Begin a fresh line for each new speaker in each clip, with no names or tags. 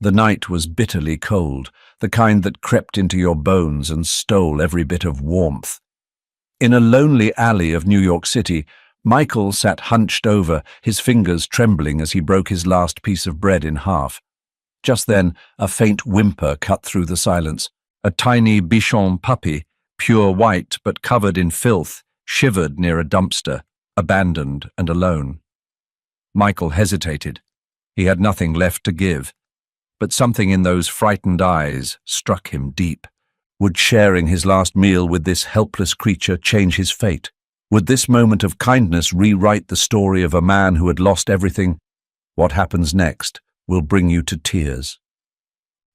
The night was bitterly cold, the kind that crept into your bones and stole every bit of warmth. In a lonely alley of New York City, Michael sat hunched over, his fingers trembling as he broke his last piece of bread in half. Just then, a faint whimper cut through the silence. A tiny Bichon puppy, pure white but covered in filth, shivered near a dumpster, abandoned and alone. Michael hesitated. He had nothing left to give. But something in those frightened eyes struck him deep. Would sharing his last meal with this helpless creature change his fate? Would this moment of kindness rewrite the story of a man who had lost everything? What happens next will bring you to tears.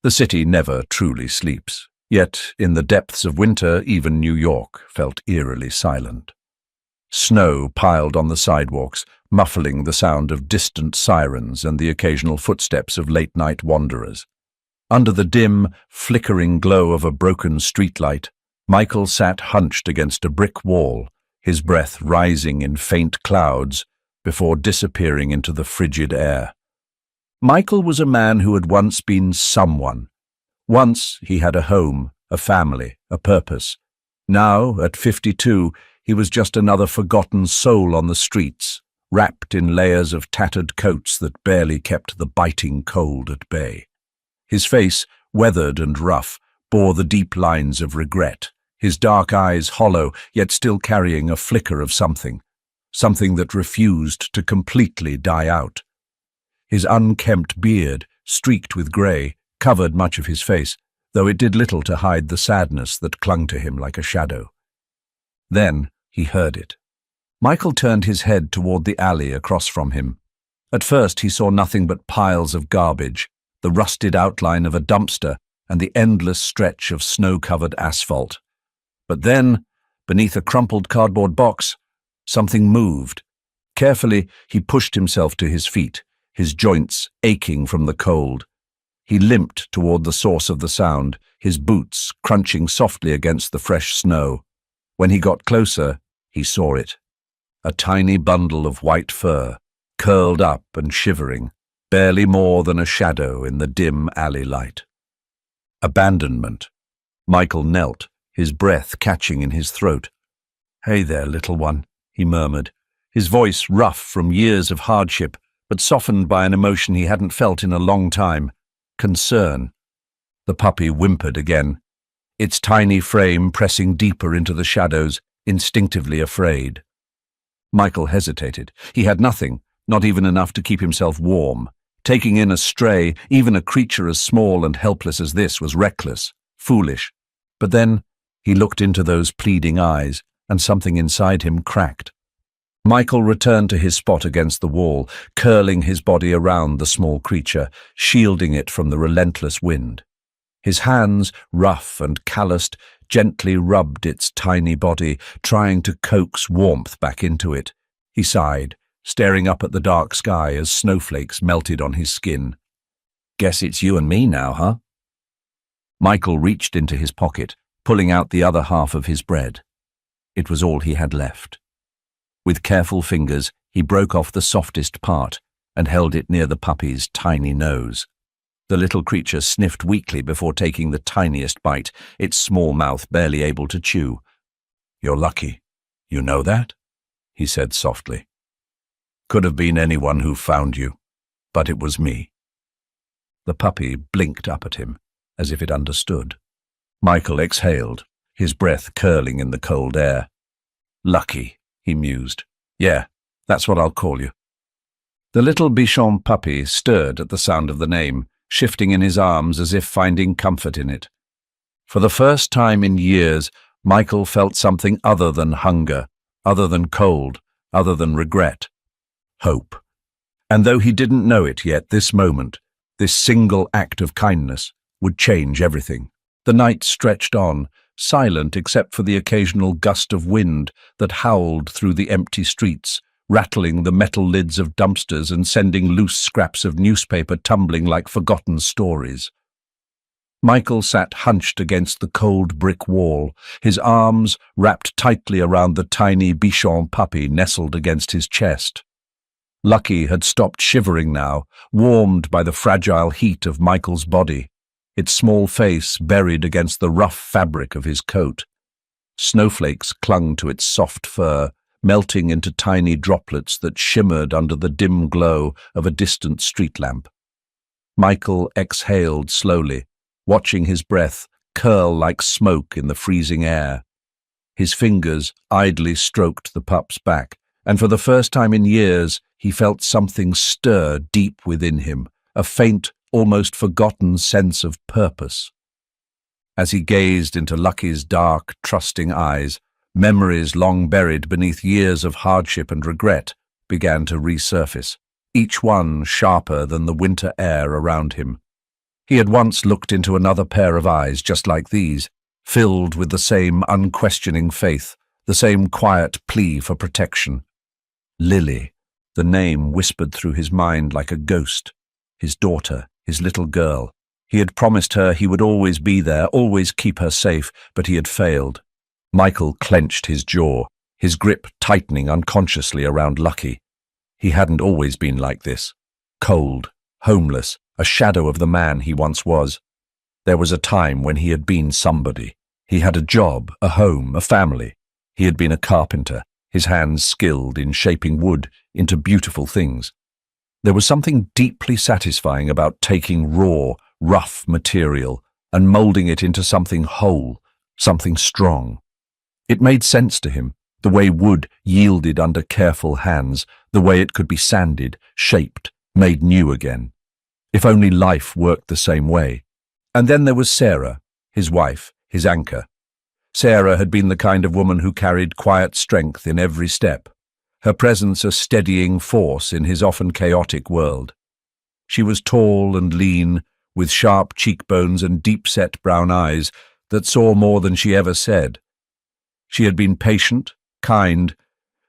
The city never truly sleeps, yet in the depths of winter even New York felt eerily silent. Snow piled on the sidewalks, muffling the sound of distant sirens and the occasional footsteps of late-night wanderers. Under the dim, flickering glow of a broken streetlight, Michael sat hunched against a brick wall, his breath rising in faint clouds before disappearing into the frigid air. Michael was a man who had once been someone. Once he had a home, a family, a purpose. Now, at 52, he was just another forgotten soul on the streets, wrapped in layers of tattered coats that barely kept the biting cold at bay. His face, weathered and rough, bore the deep lines of regret, his dark eyes hollow, yet still carrying a flicker of something that refused to completely die out. His unkempt beard, streaked with grey, covered much of his face, though it did little to hide the sadness that clung to him like a shadow. Then he heard it. Michael turned his head toward the alley across from him. At first he saw nothing but piles of garbage, the rusted outline of a dumpster, and the endless stretch of snow-covered asphalt. But then, beneath a crumpled cardboard box, something moved. Carefully, he pushed himself to his feet, his joints aching from the cold. He limped toward the source of the sound, his boots crunching softly against the fresh snow. When he got closer, he saw it. A tiny bundle of white fur, curled up and shivering, barely more than a shadow in the dim alley light. Abandonment. Michael knelt, his breath catching in his throat. "Hey there, little one," he murmured, his voice rough from years of hardship, but softened by an emotion he hadn't felt in a long time: concern. The puppy whimpered again, its tiny frame pressing deeper into the shadows, instinctively afraid. Michael hesitated. He had nothing, not even enough to keep himself warm. Taking in a stray, even a creature as small and helpless as this, was reckless, foolish. But then he looked into those pleading eyes, and something inside him cracked. Michael returned to his spot against the wall, curling his body around the small creature, shielding it from the relentless wind. His hands, rough and calloused, gently rubbed its tiny body, trying to coax warmth back into it. He sighed, staring up at the dark sky as snowflakes melted on his skin. "Guess it's you and me now, huh?" Michael reached into his pocket, pulling out the other half of his bread. It was all he had left. With careful fingers, he broke off the softest part and held it near the puppy's tiny nose. The little creature sniffed weakly before taking the tiniest bite, its small mouth barely able to chew. "You're lucky. You know that?" he said softly. "Could have been anyone who found you, but it was me." The puppy blinked up at him, as if it understood. Michael exhaled, his breath curling in the cold air. "Lucky," he mused. "Yeah, that's what I'll call you." The little Bichon puppy stirred at the sound of the name, shifting in his arms as if finding comfort in it. For the first time in years, Michael felt something other than hunger, other than cold, other than regret. Hope. And though he didn't know it yet, this moment, this single act of kindness, would change everything. The night stretched on, silent except for the occasional gust of wind that howled through the empty streets, rattling the metal lids of dumpsters and sending loose scraps of newspaper tumbling like forgotten stories. Michael sat hunched against the cold brick wall, his arms wrapped tightly around the tiny Bichon puppy nestled against his chest. Lucky had stopped shivering now, warmed by the fragile heat of Michael's body, its small face buried against the rough fabric of his coat. Snowflakes clung to its soft fur, melting into tiny droplets that shimmered under the dim glow of a distant street lamp. Michael exhaled slowly, watching his breath curl like smoke in the freezing air. His fingers idly stroked the pup's back, and for the first time in years he felt something stir deep within him, a faint, almost forgotten sense of purpose. As he gazed into Lucky's dark, trusting eyes, memories long buried beneath years of hardship and regret began to resurface, each one sharper than the winter air around him. He had once looked into another pair of eyes just like these, filled with the same unquestioning faith, the same quiet plea for protection. Lily, the name whispered through his mind like a ghost. His daughter, his little girl. He had promised her he would always be there, always keep her safe, but he had failed. Michael clenched his jaw, his grip tightening unconsciously around Lucky. He hadn't always been like this. Cold, homeless, a shadow of the man he once was. There was a time when he had been somebody. He had a job, a home, a family. He had been a carpenter, his hands skilled in shaping wood into beautiful things. There was something deeply satisfying about taking raw, rough material and molding it into something whole, something strong. It made sense to him, the way wood yielded under careful hands, the way it could be sanded, shaped, made new again. If only life worked the same way. And then there was Sarah, his wife, his anchor. Sarah had been the kind of woman who carried quiet strength in every step, her presence a steadying force in his often chaotic world. She was tall and lean, with sharp cheekbones and deep-set brown eyes that saw more than she ever said. She had been patient, kind,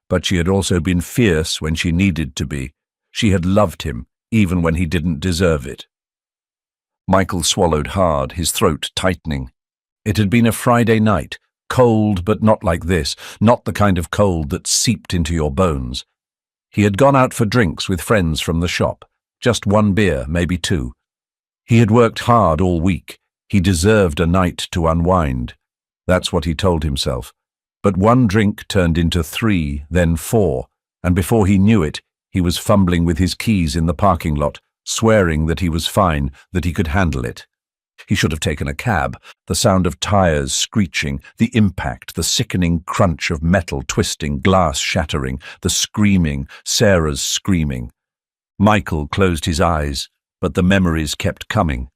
but she had also been fierce when she needed to be. She had loved him, even when he didn't deserve it. Michael swallowed hard, his throat tightening. It had been a Friday night, cold but not like this, not the kind of cold that seeped into your bones. He had gone out for drinks with friends from the shop, just one beer, maybe two. He had worked hard all week. He deserved a night to unwind. That's what he told himself. But one drink turned into 3, then 4, and before he knew it, he was fumbling with his keys in the parking lot, swearing that he was fine, that he could handle it. He should have taken a cab, the sound of tires screeching, the impact, the sickening crunch of metal twisting, glass shattering, the screaming, Sarah's screaming. Michael closed his eyes, but the memories kept coming.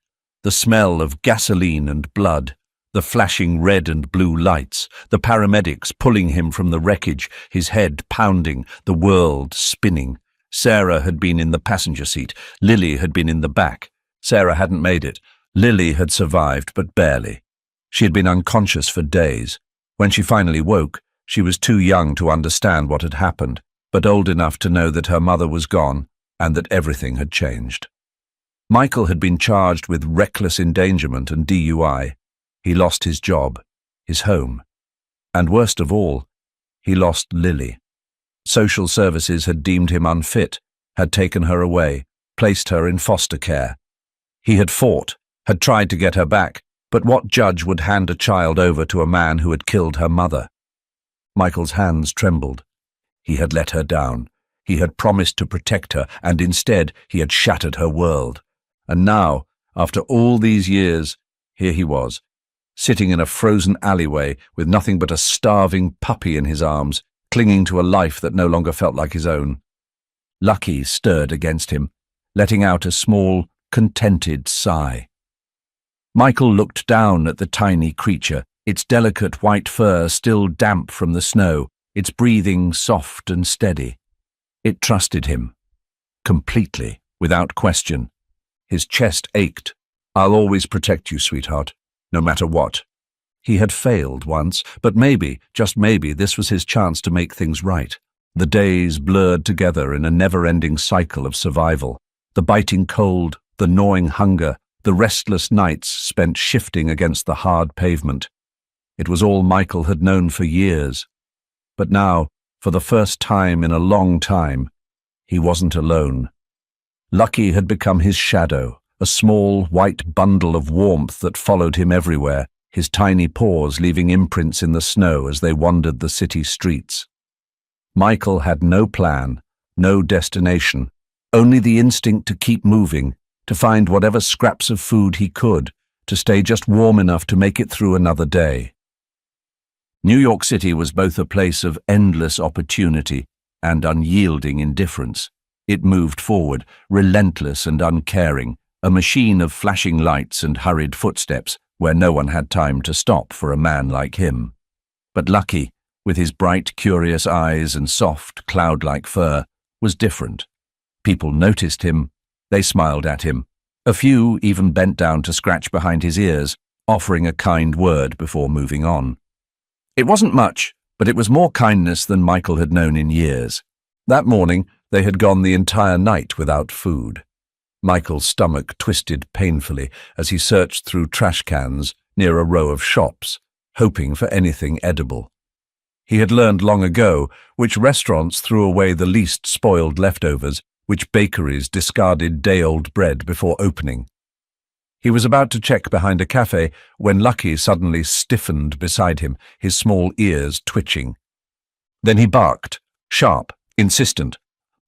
The smell of gasoline and blood, the flashing red and blue lights, the paramedics pulling him from the wreckage, his head pounding, the world spinning. Sarah had been in the passenger seat. Lily had been in the back. Sarah hadn't made it. Lily had survived, but barely. She had been unconscious for days. When she finally woke, she was too young to understand what had happened, but old enough to know that her mother was gone and that everything had changed. Michael had been charged with reckless endangerment and DUI. He lost his job, his home, and worst of all, he lost Lily. Social services had deemed him unfit, had taken her away, placed her in foster care. He had fought, had tried to get her back, but what judge would hand a child over to a man who had killed her mother? Michael's hands trembled. He had let her down. He had promised to protect her, and instead he had shattered her world. And now, after all these years, here he was, sitting in a frozen alleyway with nothing but a starving puppy in his arms, clinging to a life that no longer felt like his own. Lucky stirred against him, letting out a small, contented sigh. Michael looked down at the tiny creature, its delicate white fur still damp from the snow, its breathing soft and steady. It trusted him, completely, without question. His chest ached. "I'll always protect you, sweetheart, no matter what." He had failed once, but maybe, just maybe, this was his chance to make things right. The days blurred together in a never-ending cycle of survival. The biting cold, the gnawing hunger, the restless nights spent shifting against the hard pavement. It was all Michael had known for years. But now, for the first time in a long time, He wasn't alone. Lucky had become his shadow, a small, white bundle of warmth that followed him everywhere, his tiny paws leaving imprints in the snow as they wandered the city streets. Michael had no plan, no destination, only the instinct to keep moving, to find whatever scraps of food he could, to stay just warm enough to make it through another day. New York City was both a place of endless opportunity and unyielding indifference. It moved forward, relentless and uncaring, a machine of flashing lights and hurried footsteps, where no one had time to stop for a man like him. But Lucky, with his bright, curious eyes and soft, cloud-like fur, was different. People noticed him. They smiled at him. A few even bent down to scratch behind his ears, offering a kind word before moving on. It wasn't much, but it was more kindness than Michael had known in years. That morning, they had gone the entire night without food. Michael's stomach twisted painfully as he searched through trash cans near a row of shops, hoping for anything edible. He had learned long ago which restaurants threw away the least spoiled leftovers, which bakeries discarded day-old bread before opening. He was about to check behind a cafe when Lucky suddenly stiffened beside him, his small ears twitching. Then he barked, sharp, insistent.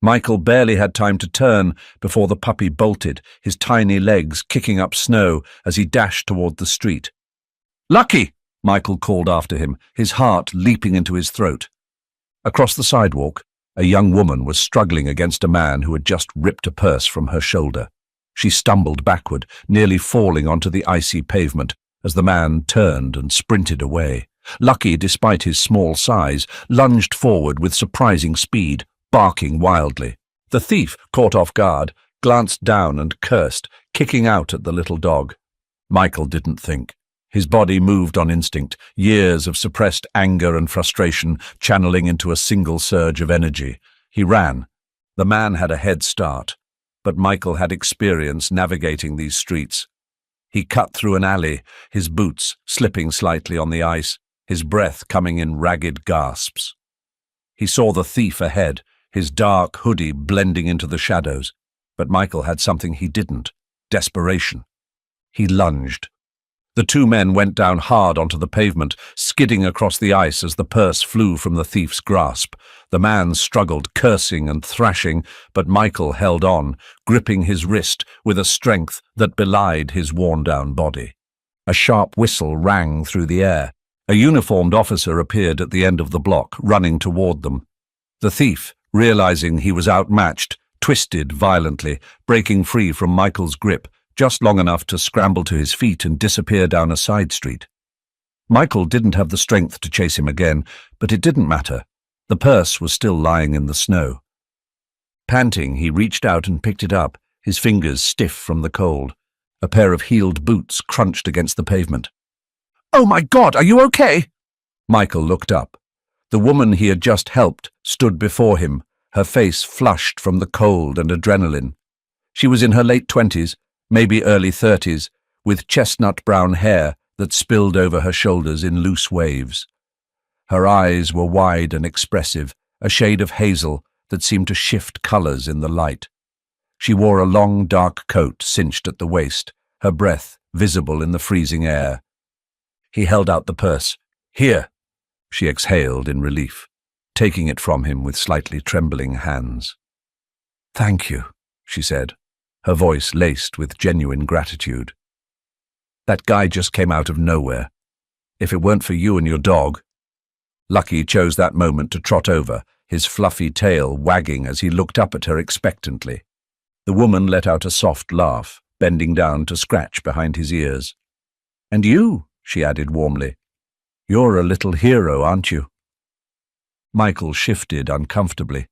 Michael barely had time to turn before the puppy bolted, his tiny legs kicking up snow as he dashed toward the street. "Lucky!" Michael called after him, his heart leaping into his throat. Across the sidewalk, a young woman was struggling against a man who had just ripped a purse from her shoulder. She stumbled backward, nearly falling onto the icy pavement as the man turned and sprinted away. Lucky, despite his small size, lunged forward with surprising speed, barking wildly. The thief, caught off guard, glanced down and cursed, kicking out at the little dog. Michael didn't think. His body moved on instinct, years of suppressed anger and frustration channeling into a single surge of energy. He ran. The man had a head start, but Michael had experience navigating these streets. He cut through an alley, his boots slipping slightly on the ice, his breath coming in ragged gasps. He saw the thief ahead, his dark hoodie blending into the shadows, but Michael had something he didn't: desperation. He lunged. The two men went down hard onto the pavement, skidding across the ice as the purse flew from the thief's grasp. The man struggled, cursing and thrashing, but Michael held on, gripping his wrist with a strength that belied his worn-down body. A sharp whistle rang through the air. A uniformed officer appeared at the end of the block, running toward them. The thief, realizing he was outmatched, twisted violently, breaking free from Michael's grip, just long enough to scramble to his feet and disappear down a side street. Michael didn't have the strength to chase him again, but it didn't matter. The purse was still lying in the snow. Panting, he reached out and picked it up, his fingers stiff from the cold. A pair of heeled boots crunched against the pavement. "Oh my God, are you okay?" Michael looked up. The woman he had just helped stood before him, her face flushed from the cold and adrenaline. She was in her late 20s, maybe early 30s, with chestnut-brown hair that spilled over her shoulders in loose waves. Her eyes were wide and expressive, a shade of hazel that seemed to shift colors in the light. She wore a long, dark coat cinched at the waist, her breath visible in the freezing air. He held out the purse. "Here," she exhaled in relief, taking it from him with slightly trembling hands. "Thank you," she said, her voice laced with genuine gratitude. "That guy just came out of nowhere. If it weren't for you and your dog—" Lucky chose that moment to trot over, his fluffy tail wagging as he looked up at her expectantly. The woman let out a soft laugh, bending down to scratch behind his ears. "And you," she added warmly. "You're a little hero, aren't you?" Michael shifted uncomfortably.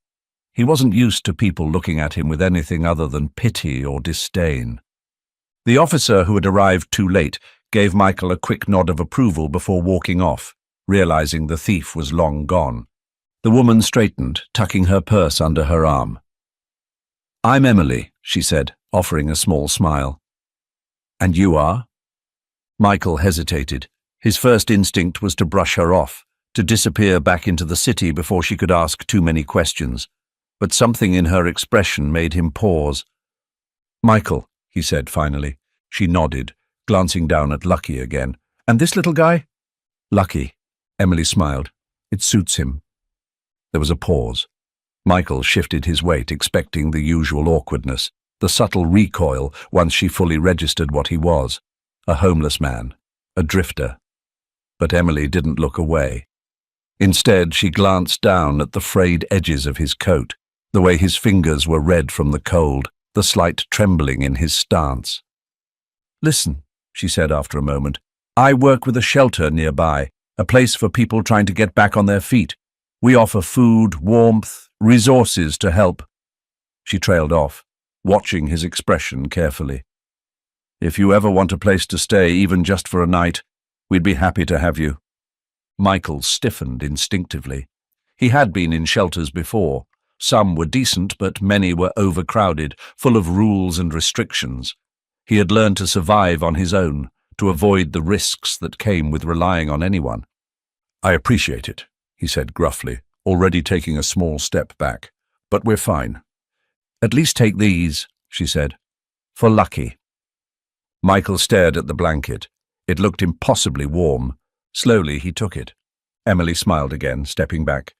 He wasn't used to people looking at him with anything other than pity or disdain. The officer who had arrived too late gave Michael a quick nod of approval before walking off, realizing the thief was long gone. The woman straightened, tucking her purse under her arm. "I'm Emily," she said, offering a small smile. "And you are?" Michael hesitated. His first instinct was to brush her off, to disappear back into the city before she could ask too many questions. but something in her expression made him pause. "Michael," he said finally. She nodded, glancing down at Lucky again. "And this little guy?" "Lucky," Emily smiled. "It suits him." There was a pause. Michael shifted his weight, expecting the usual awkwardness, the subtle recoil once she fully registered what he was. A homeless man, a drifter. But Emily didn't look away. Instead, she glanced down at the frayed edges of his coat, the way his fingers were red from the cold, the slight trembling in his stance. "Listen," she said after a moment, "I work with a shelter nearby, a place for people trying to get back on their feet. We offer food, warmth, resources to help." She trailed off, watching his expression carefully. "If you ever want a place to stay, even just for a night, we'd be happy to have you." Michael stiffened instinctively. He had been in shelters before. Some were decent, but many were overcrowded, full of rules and restrictions. He had learned to survive on his own, to avoid the risks that came with relying on anyone. "I appreciate it," he said gruffly, already taking a small step back. "But we're fine." "At least take these," she said. "For Lucky." Michael stared at the blanket. It looked impossibly warm. Slowly he took it. Emily smiled again, stepping back.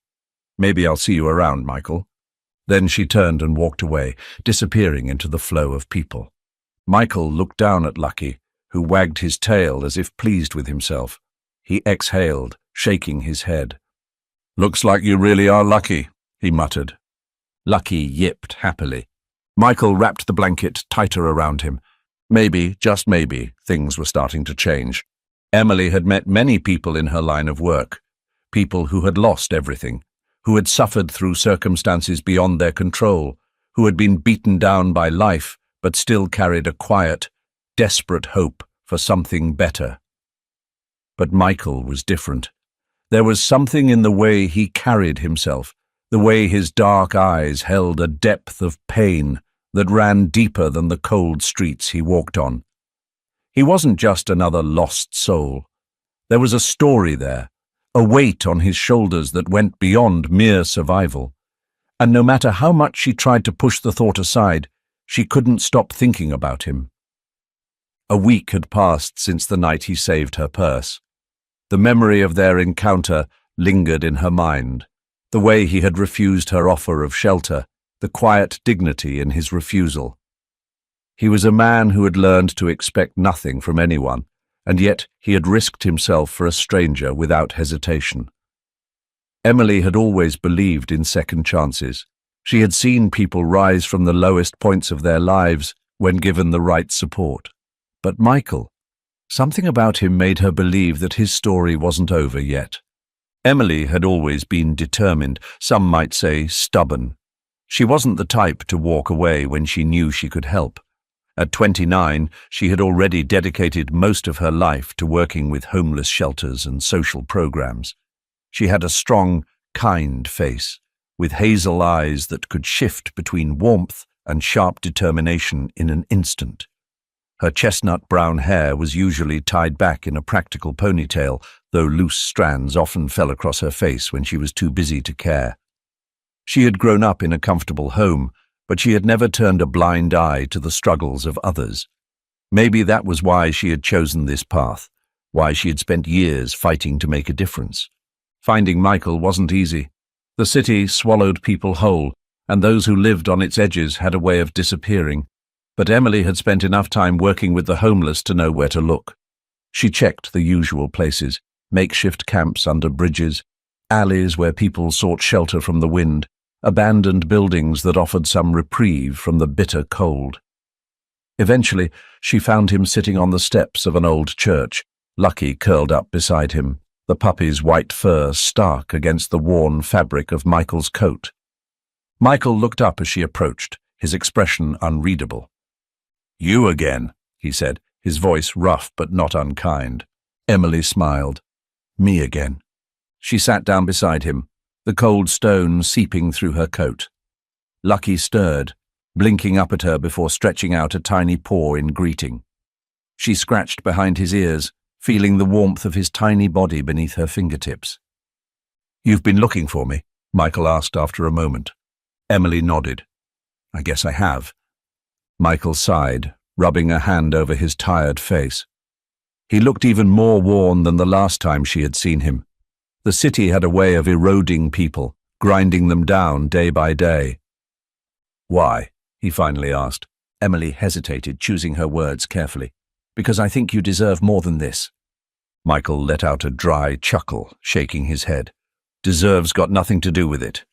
"Maybe I'll see you around, Michael." Then she turned and walked away, disappearing into the flow of people. Michael looked down at Lucky, who wagged his tail as if pleased with himself. He exhaled, shaking his head. "Looks like you really are lucky," he muttered. Lucky yipped happily. Michael wrapped the blanket tighter around him. Maybe, just maybe, things were starting to change. Emily had met many people in her line of work, people who had lost everything, who had suffered through circumstances beyond their control, who had been beaten down by life but still carried a quiet, desperate hope for something better. But Michael was different. There was something in the way he carried himself, the way his dark eyes held a depth of pain that ran deeper than the cold streets he walked on. He wasn't just another lost soul. There was a story there, a weight on his shoulders that went beyond mere survival. And no matter how much she tried to push the thought aside, she couldn't stop thinking about him. A week had passed since the night he saved her purse. The memory of their encounter lingered in her mind, the way he had refused her offer of shelter, the quiet dignity in his refusal. He was a man who had learned to expect nothing from anyone, and yet he had risked himself for a stranger without hesitation. Emily had always believed in second chances. She had seen people rise from the lowest points of their lives when given the right support. But Michael, something about him made her believe that his story wasn't over yet. Emily had always been determined, some might say stubborn. She wasn't the type to walk away when she knew she could help. At 29, she had already dedicated most of her life to working with homeless shelters and social programs. She had a strong, kind face, with hazel eyes that could shift between warmth and sharp determination in an instant. Her chestnut brown hair was usually tied back in a practical ponytail, though loose strands often fell across her face when she was too busy to care. She had grown up in a comfortable home, but she had never turned a blind eye to the struggles of others. Maybe that was why she had chosen this path, why she had spent years fighting to make a difference. Finding Michael wasn't easy. The city swallowed people whole, and those who lived on its edges had a way of disappearing. But Emily had spent enough time working with the homeless to know where to look. She checked the usual places, makeshift camps under bridges, alleys where people sought shelter from the wind, abandoned buildings that offered some reprieve from the bitter cold. Eventually, she found him sitting on the steps of an old church, Lucky curled up beside him, the puppy's white fur stark against the worn fabric of Michael's coat. Michael looked up as she approached, his expression unreadable. "You again," he said, his voice rough but not unkind. Emily smiled. "Me again." She sat down beside him, the cold stone seeping through her coat. Lucky stirred, blinking up at her before stretching out a tiny paw in greeting. She scratched behind his ears, feeling the warmth of his tiny body beneath her fingertips. "You've been looking for me?" Michael asked after a moment. Emily nodded. I guess I have. Michael sighed, rubbing a hand over his tired face. He looked even more worn than the last time she had seen him. The city had a way of eroding people, grinding them down day by day. Why? He finally asked. Emily hesitated, choosing her words carefully. Because I think you deserve more than this. Michael let out a dry chuckle, shaking his head. Deserve's got nothing to do with it.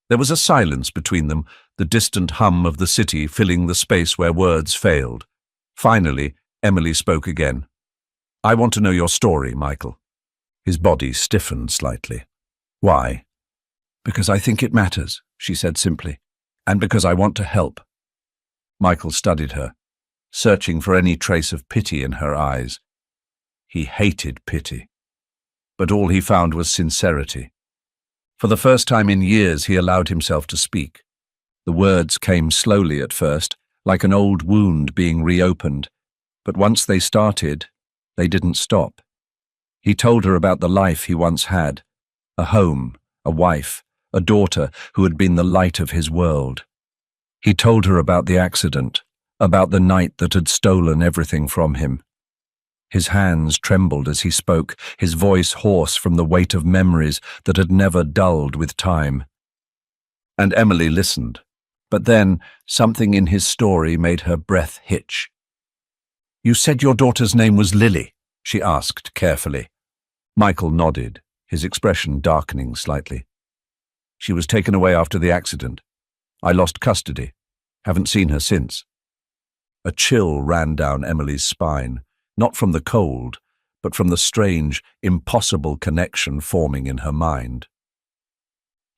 There was a silence between them, the distant hum of the city filling the space where words failed. Finally, Emily spoke again. I want to know your story, Michael. His body stiffened slightly. Why? Because I think it matters, she said simply, and because I want to help. Michael studied her, searching for any trace of pity in her eyes. He hated pity, but all he found was sincerity. For the first time in years, he allowed himself to speak. The words came slowly at first, like an old wound being reopened, but once they started, they didn't stop. He told her about the life he once had, a home, a wife, a daughter who had been the light of his world. He told her about the accident, about the night that had stolen everything from him. His hands trembled as he spoke, his voice hoarse from the weight of memories that had never dulled with time. And Emily listened, but then something in his story made her breath hitch. You said your daughter's name was Lily, she asked carefully. Michael nodded, his expression darkening slightly. She was taken away after the accident. I lost custody. Haven't seen her since. A chill ran down Emily's spine, not from the cold, but from the strange, impossible connection forming in her mind.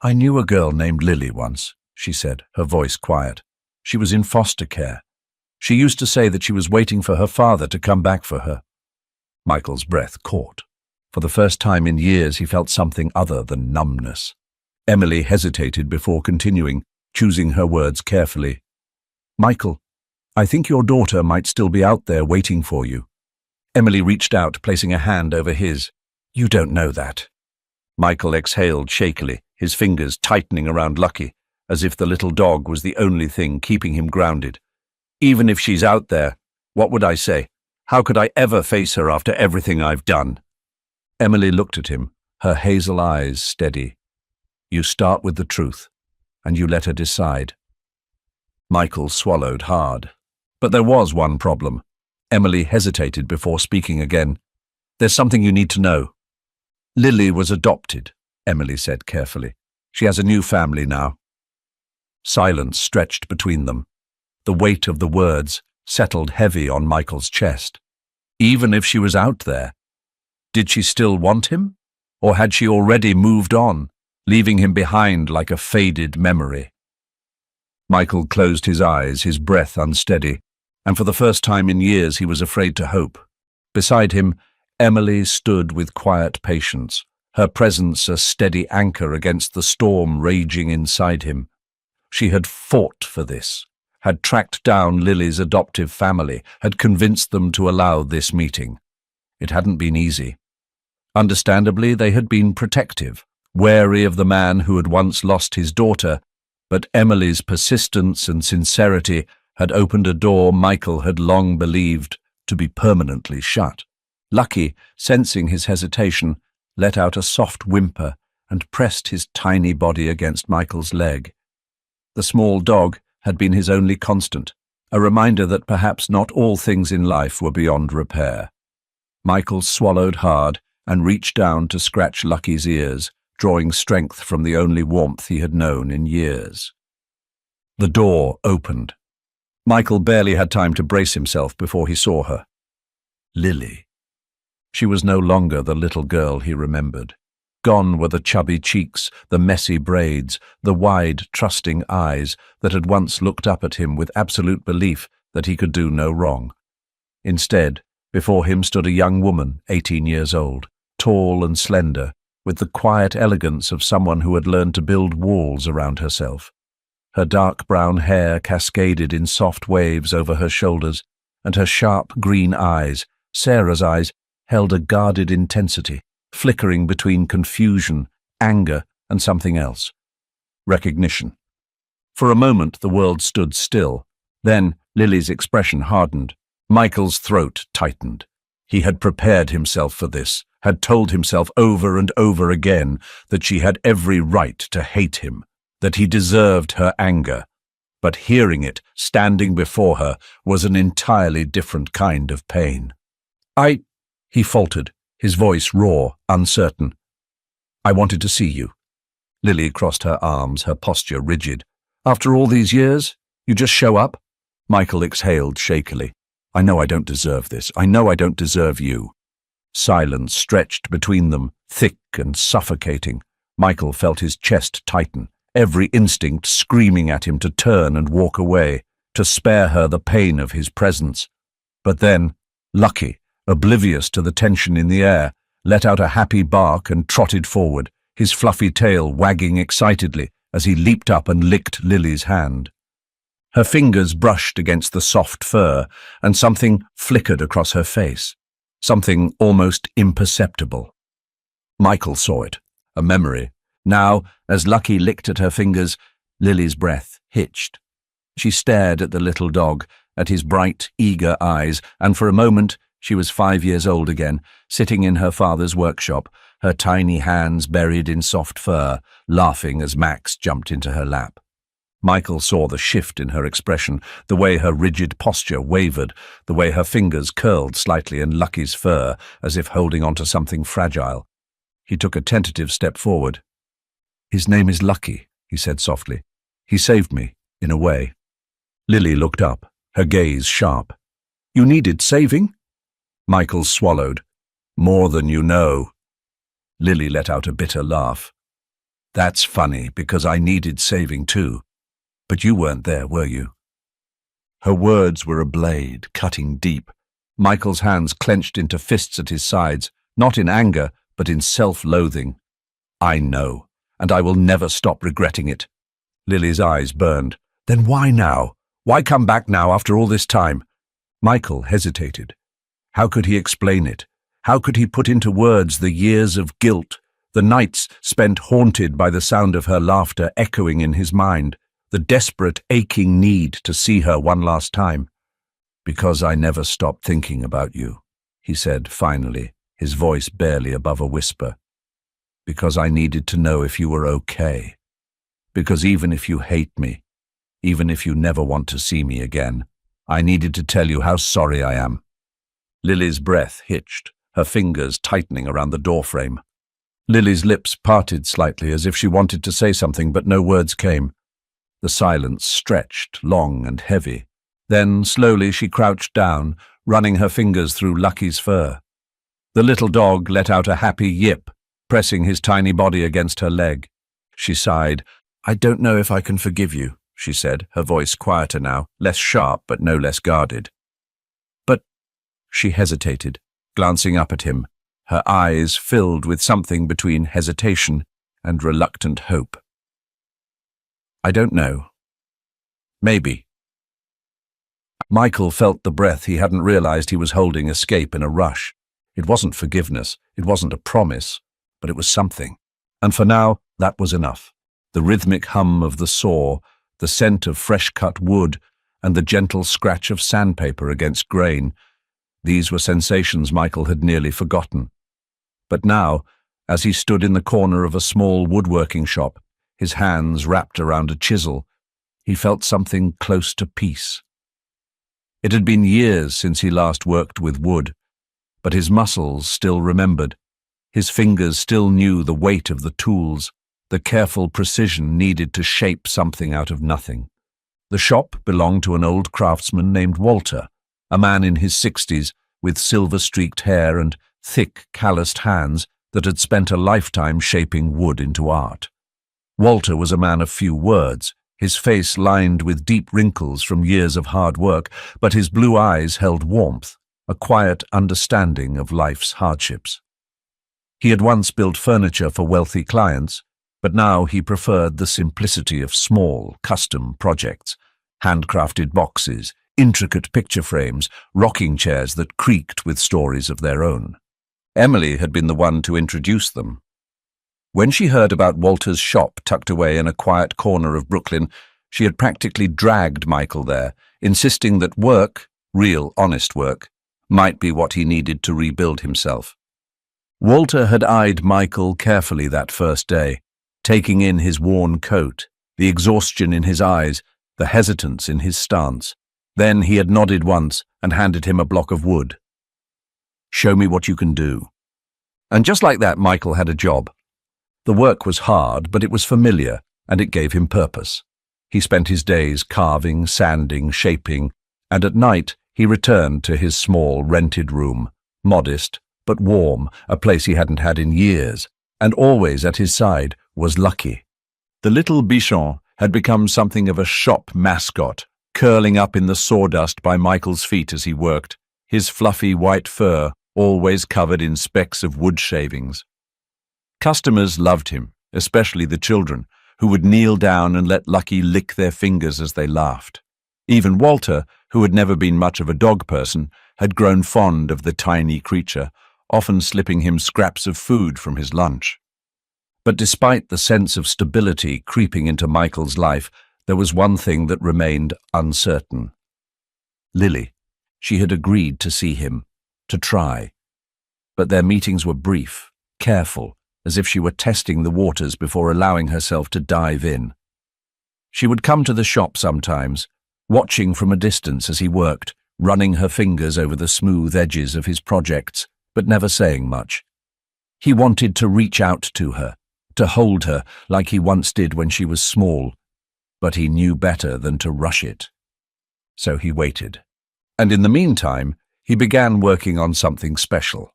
I knew a girl named Lily once, she said, her voice quiet. She was in foster care. She used to say that she was waiting for her father to come back for her. Michael's breath caught. For the first time in years, he felt something other than numbness. Emily hesitated before continuing, choosing her words carefully. Michael, I think your daughter might still be out there waiting for you. Emily reached out, placing a hand over his. You don't know that. Michael exhaled shakily, his fingers tightening around Lucky, as if the little dog was the only thing keeping him grounded. Even if she's out there, what would I say? How could I ever face her after everything I've done? Emily looked at him, her hazel eyes steady. You start with the truth, and you let her decide. Michael swallowed hard. But there was one problem. Emily hesitated before speaking again. There's something you need to know. Lily was adopted, Emily said carefully. She has a new family now. Silence stretched between them. The weight of the words settled heavy on Michael's chest. Even if she was out there, did she still want him? Or had she already moved on, leaving him behind like a faded memory? Michael closed his eyes, his breath unsteady, and for the first time in years he was afraid to hope. Beside him, Emily stood with quiet patience, her presence a steady anchor against the storm raging inside him. She had fought for this, had tracked down Lily's adoptive family, had convinced them to allow this meeting. It hadn't been easy. Understandably, they had been protective, wary of the man who had once lost his daughter, but Emily's persistence and sincerity had opened a door Michael had long believed to be permanently shut. Lucky, sensing his hesitation, let out a soft whimper and pressed his tiny body against Michael's leg. The small dog had been his only constant, a reminder that perhaps not all things in life were beyond repair. Michael swallowed hard and reached down to scratch Lucky's ears, drawing strength from the only warmth he had known in years. The door opened. Michael barely had time to brace himself before he saw her. Lily. She was no longer the little girl he remembered. Gone were the chubby cheeks, the messy braids, the wide, trusting eyes that had once looked up at him with absolute belief that he could do no wrong. Instead, before him stood a young woman, 18 years old, tall and slender, with the quiet elegance of someone who had learned to build walls around herself. Her dark brown hair cascaded in soft waves over her shoulders, and her sharp green eyes, Sarah's eyes, held a guarded intensity, flickering between confusion, anger, and something else. Recognition. For a moment, the world stood still. Then Lily's expression hardened. Michael's throat tightened. He had prepared himself for this, had told himself over and over again that she had every right to hate him, that he deserved her anger. But hearing it, standing before her, was an entirely different kind of pain. He faltered, his voice raw, uncertain. I wanted to see you. Lily crossed her arms, her posture rigid. After all these years, you just show up? Michael exhaled shakily. I know I don't deserve this. I know I don't deserve you. Silence stretched between them, thick and suffocating. Michael felt his chest tighten, every instinct screaming at him to turn and walk away, to spare her the pain of his presence. But then, Lucky, oblivious to the tension in the air, let out a happy bark and trotted forward, his fluffy tail wagging excitedly as he leaped up and licked Lily's hand. Her fingers brushed against the soft fur, and something flickered across her face, something almost imperceptible. Michael saw it, a memory. Now, as Lucky licked at her fingers, Lily's breath hitched. She stared at the little dog, at his bright, eager eyes, and for a moment she was 5 years old again, sitting in her father's workshop, her tiny hands buried in soft fur, laughing as Max jumped into her lap. Michael saw the shift in her expression, the way her rigid posture wavered, the way her fingers curled slightly in Lucky's fur, as if holding onto something fragile. He took a tentative step forward. His name is Lucky, he said softly. He saved me, in a way. Lily looked up, her gaze sharp. You needed saving? Michael swallowed. More than you know. Lily let out a bitter laugh. That's funny, because I needed saving too. But you weren't there, were you? Her words were a blade, cutting deep. Michael's hands clenched into fists at his sides, not in anger, but in self-loathing. I know, and I will never stop regretting it. Lily's eyes burned. Then why now? Why come back now after all this time? Michael hesitated. How could he explain it? How could he put into words the years of guilt, the nights spent haunted by the sound of her laughter echoing in his mind, the desperate, aching need to see her one last time? Because I never stopped thinking about you, he said finally, his voice barely above a whisper. Because I needed to know if you were okay. Because even if you hate me, even if you never want to see me again, I needed to tell you how sorry I am. Lily's breath hitched, her fingers tightening around the doorframe. Lily's lips parted slightly as if she wanted to say something, but no words came. The silence stretched, long and heavy. Then, slowly, she crouched down, running her fingers through Lucky's fur. The little dog let out a happy yip, pressing his tiny body against her leg. She sighed. I don't know if I can forgive you, she said, her voice quieter now, less sharp but no less guarded. But she hesitated, glancing up at him, her eyes filled with something between hesitation and reluctant hope. I don't know. Maybe. Michael felt the breath he hadn't realized he was holding escape in a rush. It wasn't forgiveness, it wasn't a promise, but it was something. And for now, that was enough. The rhythmic hum of the saw, the scent of fresh-cut wood, and the gentle scratch of sandpaper against grain. These were sensations Michael had nearly forgotten. But now, as he stood in the corner of a small woodworking shop, his hands wrapped around a chisel, he felt something close to peace. It had been years since he last worked with wood, but his muscles still remembered. His fingers still knew the weight of the tools, the careful precision needed to shape something out of nothing. The shop belonged to an old craftsman named Walter, a man in his 60s with silver-streaked hair and thick, calloused hands that had spent a lifetime shaping wood into art. Walter was a man of few words, his face lined with deep wrinkles from years of hard work, but his blue eyes held warmth, a quiet understanding of life's hardships. He had once built furniture for wealthy clients, but now he preferred the simplicity of small, custom projects, handcrafted boxes, intricate picture frames, rocking chairs that creaked with stories of their own. Emily had been the one to introduce them. When she heard about Walter's shop tucked away in a quiet corner of Brooklyn, She had practically dragged Michael there, insisting that work, real, honest work, might be what he needed to rebuild himself. Walter had eyed Michael carefully that first day, taking in his worn coat, the exhaustion in his eyes, the hesitance in his stance. Then he had nodded once and handed him a block of wood. "Show me what you can do." And just like that, Michael had a job. The work was hard, but it was familiar, and it gave him purpose. He spent his days carving, sanding, shaping, and at night he returned to his small, rented room, modest but warm, a place he hadn't had in years, and always at his side was Lucky. The little bichon had become something of a shop mascot, curling up in the sawdust by Michael's feet as he worked, his fluffy white fur always covered in specks of wood shavings. Customers loved him, especially the children, who would kneel down and let Lucky lick their fingers as they laughed. Even Walter, who had never been much of a dog person, had grown fond of the tiny creature, often slipping him scraps of food from his lunch. But despite the sense of stability creeping into Michael's life, there was one thing that remained uncertain. Lily. She had agreed to see him, to try. But their meetings were brief, careful, as if she were testing the waters before allowing herself to dive in. She would come to the shop sometimes, watching from a distance as he worked, running her fingers over the smooth edges of his projects, but never saying much. He wanted to reach out to her, to hold her like he once did when she was small, but he knew better than to rush it. So he waited. And in the meantime, he began working on something special,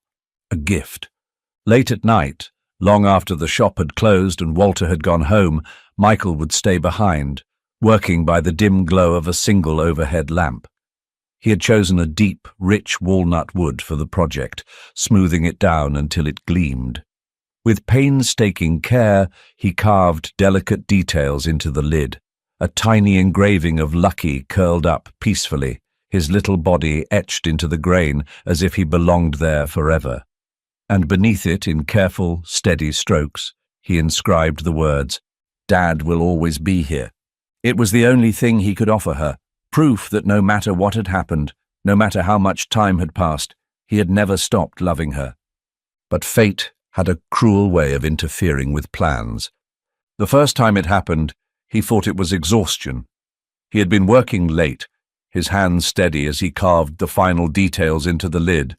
a gift. Late at night, long after the shop had closed and Walter had gone home, Michael would stay behind, working by the dim glow of a single overhead lamp. He had chosen a deep, rich walnut wood for the project, smoothing it down until it gleamed. With painstaking care, he carved delicate details into the lid, a tiny engraving of Lucky curled up peacefully, his little body etched into the grain as if he belonged there forever. And beneath it, in careful, steady strokes, he inscribed the words, "Dad will always be here." It was the only thing he could offer her, proof that no matter what had happened, no matter how much time had passed, he had never stopped loving her. But fate had a cruel way of interfering with plans. The first time it happened, he thought it was exhaustion. He had been working late, his hands steady as he carved the final details into the lid,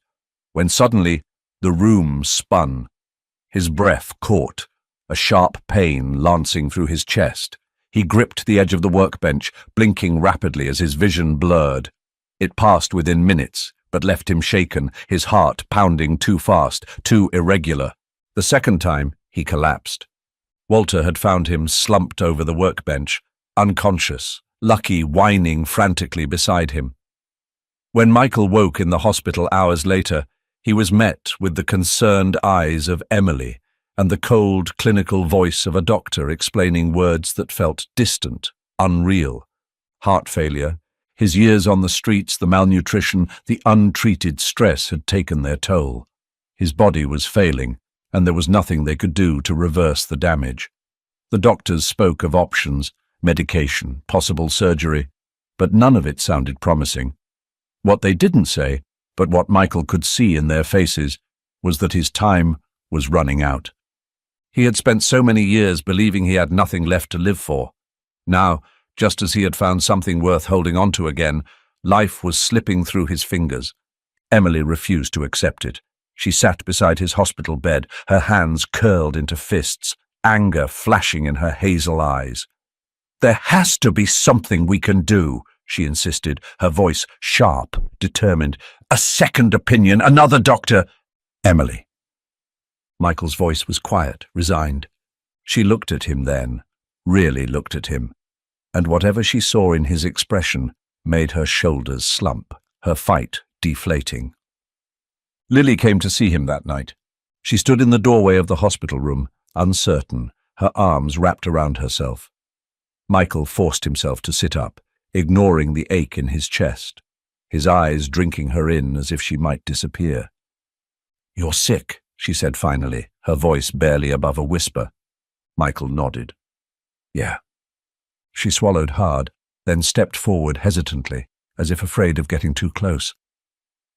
when suddenly the room spun. His breath caught, a sharp pain lancing through his chest. He gripped the edge of the workbench, blinking rapidly as his vision blurred. It passed within minutes, but left him shaken, his heart pounding too fast, too irregular. The second time, he collapsed. Walter had found him slumped over the workbench, unconscious, Lucky whining frantically beside him. When Michael woke in the hospital hours later, he was met with the concerned eyes of Emily and the cold, clinical voice of a doctor explaining words that felt distant, unreal. Heart failure, his years on the streets, the malnutrition, the untreated stress had taken their toll. His body was failing, and there was nothing they could do to reverse the damage. The doctors spoke of options, medication, possible surgery, but none of it sounded promising. What they didn't say, but what Michael could see in their faces, was that his time was running out. He had spent so many years believing he had nothing left to live for. Now, just as he had found something worth holding on to again, life was slipping through his fingers. Emily refused to accept it. She sat beside his hospital bed, her hands curled into fists, anger flashing in her hazel eyes. "There has to be something we can do," she insisted, her voice sharp, determined. "A second opinion, another doctor." "Emily." Michael's voice was quiet, resigned. She looked at him then, really looked at him, and whatever she saw in his expression made her shoulders slump, her fight deflating. Lily came to see him that night. She stood in the doorway of the hospital room, uncertain, her arms wrapped around herself. Michael forced himself to sit up, ignoring the ache in his chest, his eyes drinking her in as if she might disappear. "You're sick," she said finally, her voice barely above a whisper. Michael nodded. "Yeah." She swallowed hard, then stepped forward hesitantly, as if afraid of getting too close.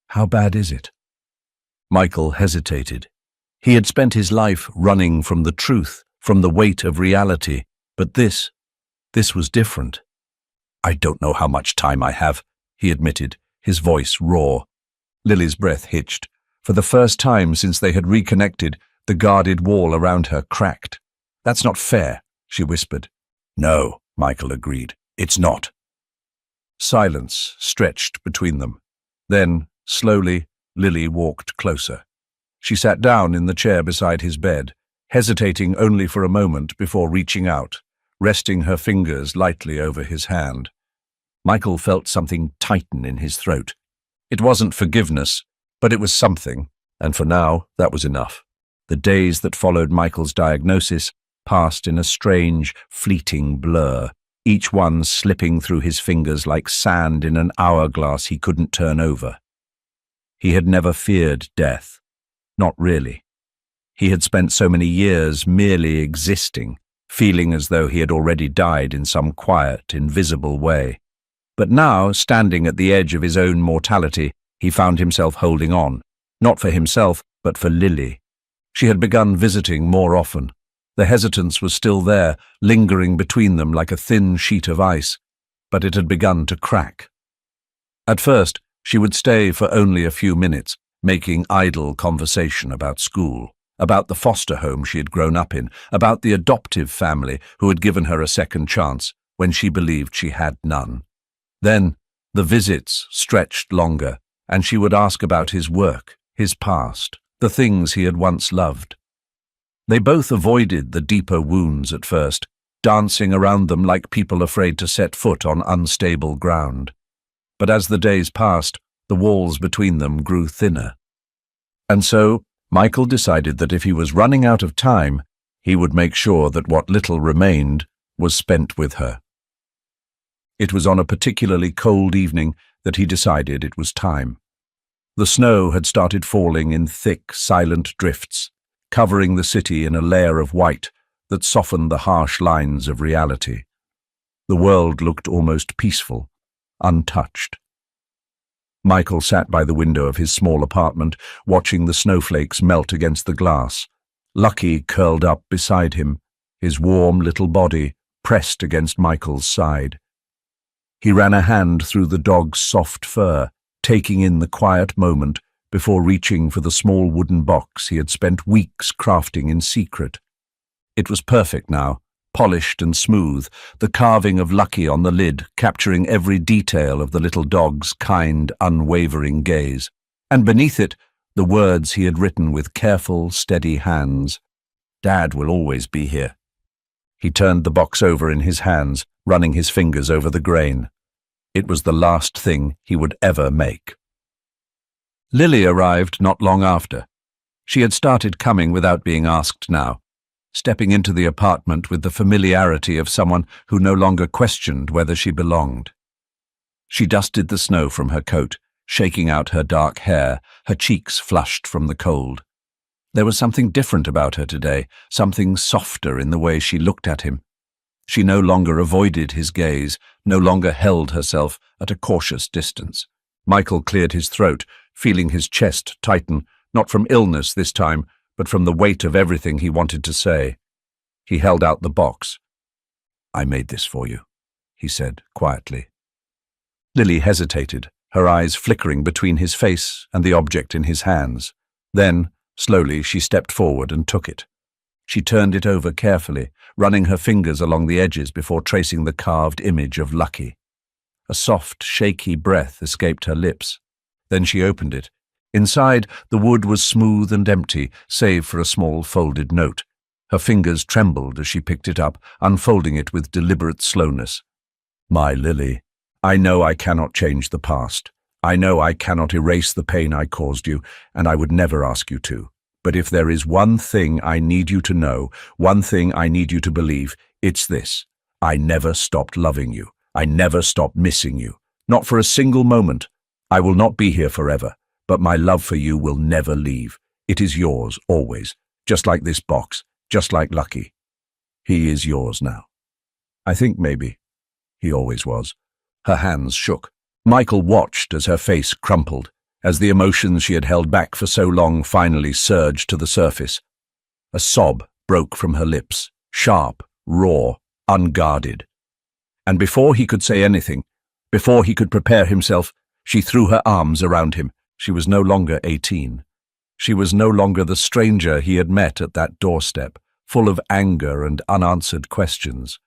How bad is it? Michael hesitated. He had spent his life running from the truth, from the weight of reality, but this was different. I don't know how much time I have, he admitted, his voice raw. Lily's breath hitched. For the first time since they had reconnected, the guarded wall around her cracked. That's not fair, she whispered. No, Michael agreed. It's not. Silence stretched between them. Then, slowly, Lily walked closer. She sat down in the chair beside his bed, hesitating only for a moment before reaching out, resting her fingers lightly over his hand. Michael felt something tighten in his throat. It wasn't forgiveness, but it was something, and for now, that was enough. The days that followed Michael's diagnosis passed in a strange, fleeting blur, each one slipping through his fingers like sand in an hourglass he couldn't turn over. He had never feared death. Not really. He had spent so many years merely existing, feeling as though he had already died in some quiet, invisible way. But now, standing at the edge of his own mortality, he found himself holding on, not for himself, but for Lily. She had begun visiting more often. The hesitance was still there, lingering between them like a thin sheet of ice, but it had begun to crack. At first, she would stay for only a few minutes, making idle conversation about school, about the foster home she had grown up in, about the adoptive family who had given her a second chance when she believed she had none. Then, the visits stretched longer, and she would ask about his work, his past, the things he had once loved. They both avoided the deeper wounds at first, dancing around them like people afraid to set foot on unstable ground. But as the days passed, the walls between them grew thinner. And so, Michael decided that if he was running out of time, he would make sure that what little remained was spent with her. It was on a particularly cold evening that he decided it was time. The snow had started falling in thick, silent drifts, covering the city in a layer of white that softened the harsh lines of reality. The world looked almost peaceful, untouched. Michael sat by the window of his small apartment, watching the snowflakes melt against the glass. Lucky curled up beside him, his warm little body pressed against Michael's side. He ran a hand through the dog's soft fur, taking in the quiet moment before reaching for the small wooden box he had spent weeks crafting in secret. It was perfect now, polished and smooth, the carving of Lucky on the lid capturing every detail of the little dog's kind, unwavering gaze. And beneath it, the words he had written with careful, steady hands. Dad will always be here. He turned the box over in his hands, running his fingers over the grain. It was the last thing he would ever make. Lily arrived not long after. She had started coming without being asked now, stepping into the apartment with the familiarity of someone who no longer questioned whether she belonged. She dusted the snow from her coat, shaking out her dark hair, her cheeks flushed from the cold. There was something different about her today, something softer in the way she looked at him. She no longer avoided his gaze, no longer held herself at a cautious distance. Michael cleared his throat, feeling his chest tighten, not from illness this time, but from the weight of everything he wanted to say. He held out the box. I made this for you, he said quietly. Lily hesitated, her eyes flickering between his face and the object in his hands. Then, slowly, she stepped forward and took it. She turned it over carefully, running her fingers along the edges before tracing the carved image of Lucky. A soft, shaky breath escaped her lips. Then she opened it. Inside, the wood was smooth and empty, save for a small folded note. Her fingers trembled as she picked it up, unfolding it with deliberate slowness. My Lily, I know I cannot change the past. I know I cannot erase the pain I caused you, and I would never ask you to. But if there is one thing I need you to know, one thing I need you to believe, it's this. I never stopped loving you. I never stopped missing you. Not for a single moment. I will not be here forever, but my love for you will never leave. It is yours, always, just like this box, just like Lucky. He is yours now. I think maybe, He always was. Her hands shook. Michael watched as her face crumpled, as the emotions she had held back for so long finally surged to the surface. A sob broke from her lips, sharp, raw, unguarded. And before he could say anything, before he could prepare himself, she threw her arms around him. She was no longer 18. She was no longer the stranger he had met at that doorstep, full of anger and unanswered questions.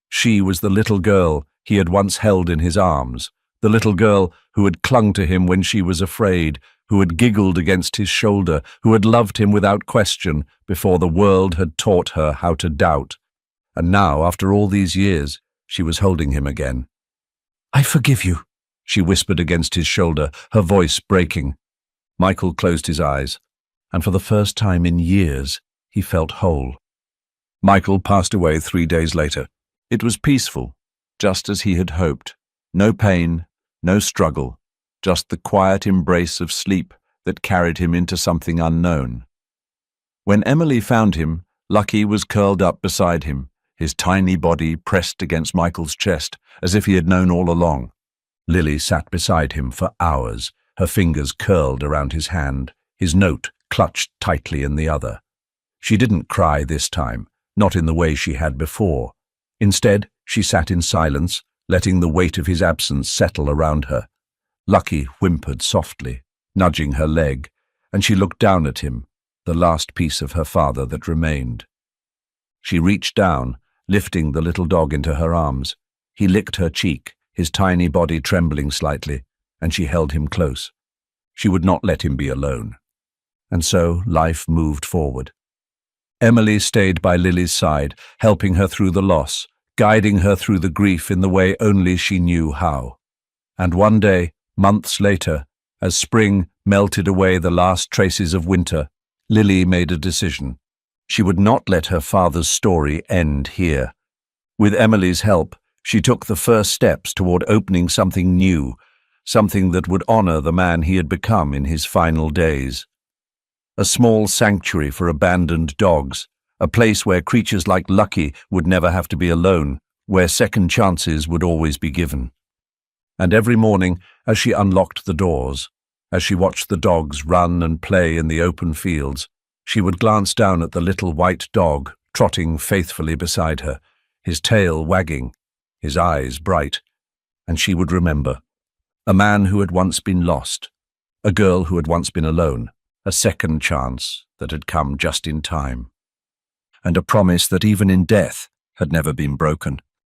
She was the little girl he had once held in his arms, the little girl who had clung to him when she was afraid, who had giggled against his shoulder, who had loved him without question before the world had taught her how to doubt. And now, after all these years, she was holding him again. "I forgive you," she whispered against his shoulder, her voice breaking. Michael closed his eyes, and for the first time in years, he felt whole. Michael passed away 3 days later. It was peaceful, just as he had hoped. No pain, no struggle, just the quiet embrace of sleep that carried him into something unknown. When Emily found him, Lucky was curled up beside him, his tiny body pressed against Michael's chest, as if he had known all along. Lily sat beside him for hours, her fingers curled around his hand, his note clutched tightly in the other. She didn't cry this time, not in the way she had before. Instead, she sat in silence, letting the weight of his absence settle around her. Lucky whimpered softly, nudging her leg, and she looked down at him, the last piece of her father that remained. She reached down, lifting the little dog into her arms. He licked her cheek, his tiny body trembling slightly, and she held him close. She would not let him be alone. And so life moved forward. Emily stayed by Lily's side, helping her through the loss, guiding her through the grief in the way only she knew how. And one day, months later, as spring melted away the last traces of winter, Lily made a decision. She would not let her father's story end here. With Emily's help, she took the first steps toward opening something new, something that would honor the man he had become in his final days. A small sanctuary for abandoned dogs, a place where creatures like Lucky would never have to be alone, where second chances would always be given. And every morning, as she unlocked the doors, as she watched the dogs run and play in the open fields, she would glance down at the little white dog trotting faithfully beside her, his tail wagging, his eyes bright, and she would remember. A man who had once been lost, a girl who had once been alone, a second chance that had come just in time, and a promise that even in death had never been broken.